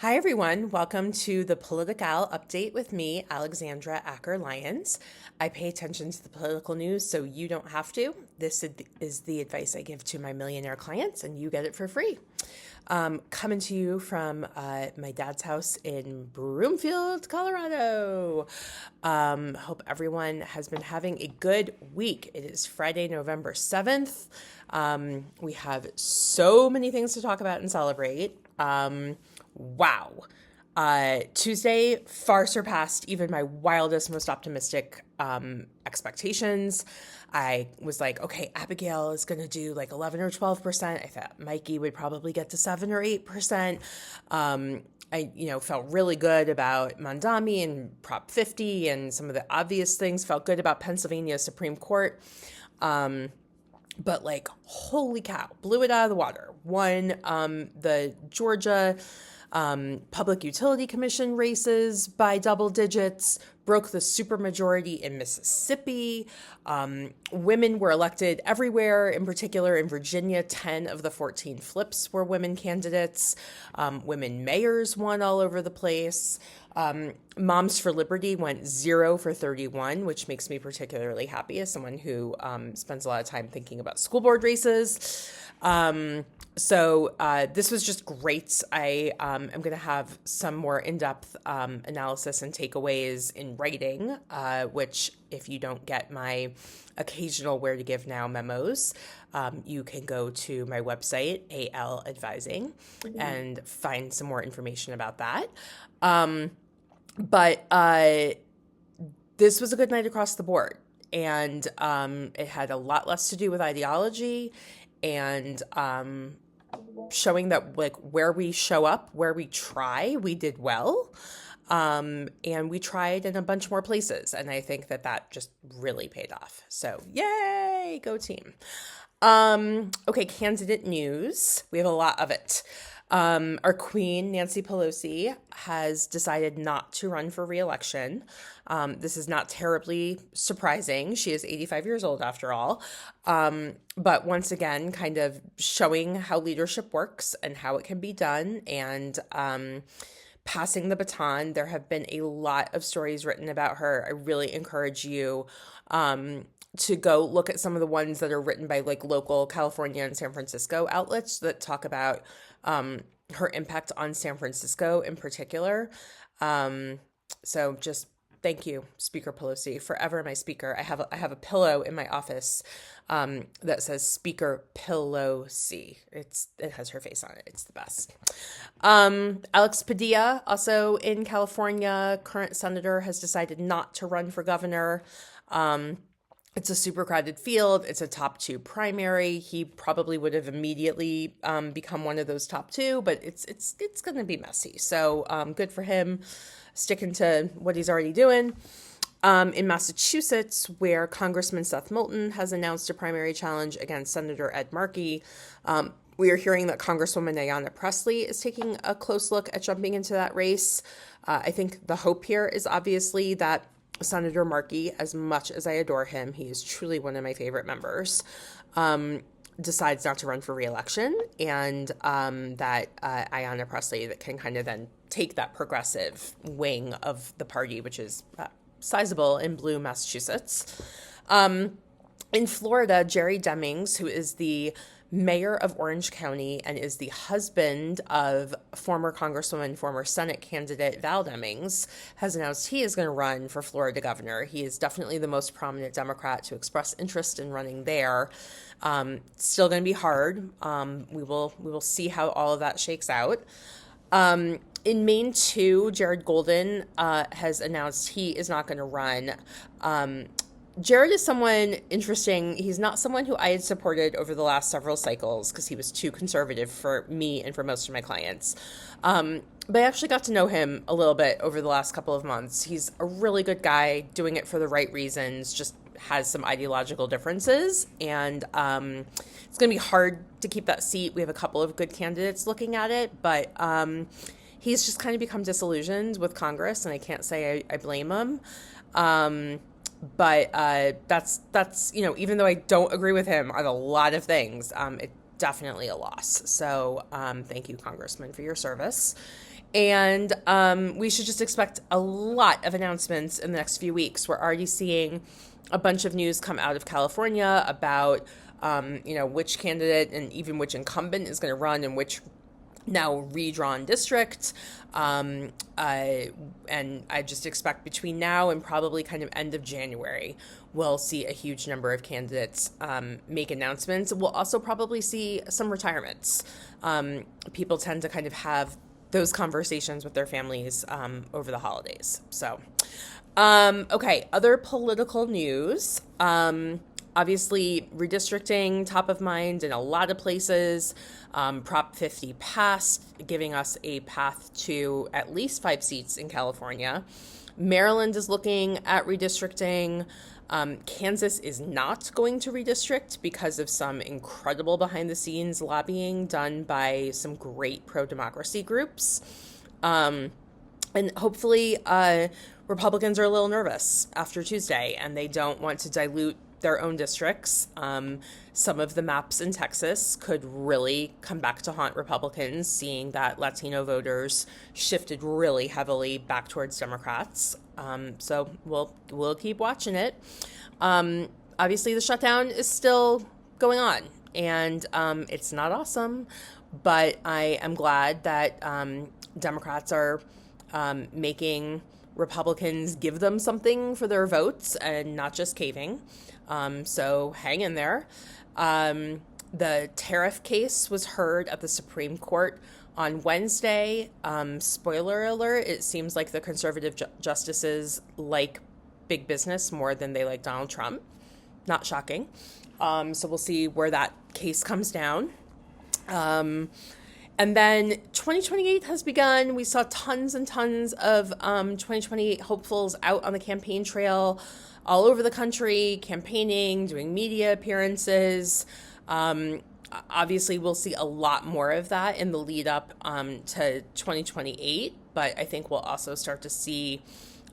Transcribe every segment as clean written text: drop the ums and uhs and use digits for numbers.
Hi, everyone. Welcome to the PoliticAL update with me, Alexandra Acker-Lyons. I pay attention to the political news so you don't have to. This is the advice I give to my millionaire clients, and you get it for free. Coming to you from my dad's house in Broomfield, Colorado. Hope everyone has been having a good week. It is Friday, November 7th. We have so many things to talk about and celebrate. Wow. Tuesday far surpassed even my wildest, most optimistic expectations. I was like, okay, Abigail is going to do like 11 or 12%. I thought Mikey would probably get to 7 or 8%. I felt really good about Mandami and Prop 50 and some of the obvious things. Felt good about Pennsylvania Supreme Court. But like, holy cow, blew it out of the water. Won the Georgia Public Utility Commission races by double digits, broke the supermajority in Mississippi. Women were elected everywhere, in particular in Virginia. 10 of the 14 flips were women candidates. Women mayors won all over the place. Moms for Liberty went 0 for 31, which makes me particularly happy as someone who spends a lot of time thinking about school board races. So this was just great. I am going to have some more in-depth analysis and takeaways in writing, which if you don't get my occasional Where to Give Now memos, you can go to my website, AL Advising, and find some more information about that. But this was a good night across the board, and it had a lot less to do with ideology and showing that like where we show up, where we try, we did well. And we tried in a bunch more places. And I think that just really paid off. So yay, go team. Okay, candidate news. We have a lot of it. Our queen, Nancy Pelosi, has decided not to run for re-election. This is not terribly surprising. She is 85 years old after all. But once again, kind of showing how leadership works and how it can be done, and passing the baton. There have been a lot of stories written about her. I really encourage you to go look at some of the ones that are written by like local California and San Francisco outlets that talk about her impact on San Francisco in particular. So just thank you, Speaker Pelosi, forever my speaker. I have a pillow in my office that says Speaker Pelosi. It has her face on it. It's the best. Alex Padilla, also in California, current senator, has decided not to run for governor. It's a super crowded field. It's a top 2 primary. He probably would have immediately become one of those top 2, but it's going to be messy. So good for him, sticking to what he's already doing. In Massachusetts, where Congressman Seth Moulton has announced a primary challenge against Senator Ed Markey, we are hearing that Congresswoman Ayanna Pressley is taking a close look at jumping into that race. I think the hope here is obviously that Senator Markey, as much as I adore him, he is truly one of my favorite members, decides not to run for re-election, and that Ayanna Pressley that can kind of then take that progressive wing of the party, which is sizable in blue Massachusetts. In Florida, Jerry Demings, who is the mayor of Orange County and is the husband of former Congresswoman, former Senate candidate Val Demings, has announced he is going to run for Florida governor. He is definitely the most prominent Democrat to express interest in running there. Still going to be hard. We will see how all of that shakes out. In Maine, too, Jared Golden has announced he is not going to run. Jared is someone interesting. He's not someone who I had supported over the last several cycles because he was too conservative for me and for most of my clients. But I actually got to know him a little bit over the last couple of months. He's a really good guy, doing it for the right reasons, just has some ideological differences. And it's going to be hard to keep that seat. We have a couple of good candidates looking at it, but he's just kind of become disillusioned with Congress, and I can't say I blame him. But that's even though I don't agree with him on a lot of things, it definitely a loss. So thank you, Congressman, for your service. And we should just expect a lot of announcements in the next few weeks. We're already seeing a bunch of news come out of California about, which candidate and even which incumbent is going to run in which now redrawn district. And I just expect between now and probably kind of end of January, we'll see a huge number of candidates make announcements. We'll also probably see some retirements. People tend to kind of have those conversations with their families over the holidays. So, okay, other political news. Obviously, redistricting top of mind in a lot of places. Prop 50 passed, giving us a path to at least 5 seats in California. Maryland is looking at redistricting. Kansas is not going to redistrict because of some incredible behind-the-scenes lobbying done by some great pro-democracy groups. And hopefully Republicans are a little nervous after Tuesday, and they don't want to dilute their own districts. Some of the maps in Texas could really come back to haunt Republicans, seeing that Latino voters shifted really heavily back towards Democrats. So we'll keep watching it. Obviously, the shutdown is still going on, and it's not awesome, but I am glad that Democrats are making Republicans give them something for their votes and not just caving. So hang in there. The tariff case was heard at the Supreme Court on Wednesday. Spoiler alert, it seems like the conservative justices like big business more than they like Donald Trump. Not shocking. So we'll see where that case comes down. And then 2028 has begun. We saw tons and tons of 2028 hopefuls out on the campaign trail all over the country, campaigning, doing media appearances. Obviously, we'll see a lot more of that in the lead up to 2028, but I think we'll also start to see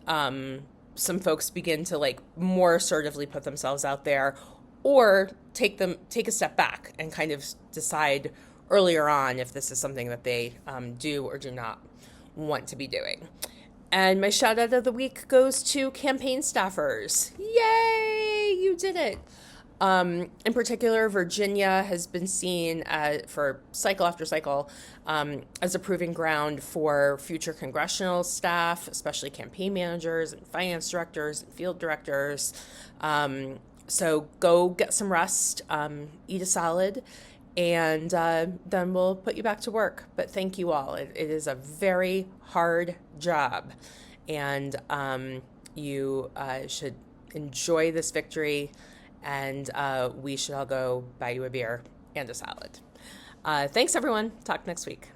some folks begin to more assertively put themselves out there, or take a step back and kind of decide earlier on if this is something that they do or do not want to be doing. And my shout out of the week goes to campaign staffers. Yay, you did it. In particular, Virginia has been seen for cycle after cycle as a proving ground for future congressional staff, especially campaign managers and finance directors and field directors. So go get some rest, eat a salad, and then we'll put you back to work. But thank you all. It is a very hard job, and you should enjoy this victory, and we should all go buy you a beer and a salad. Thanks, everyone. Talk next week.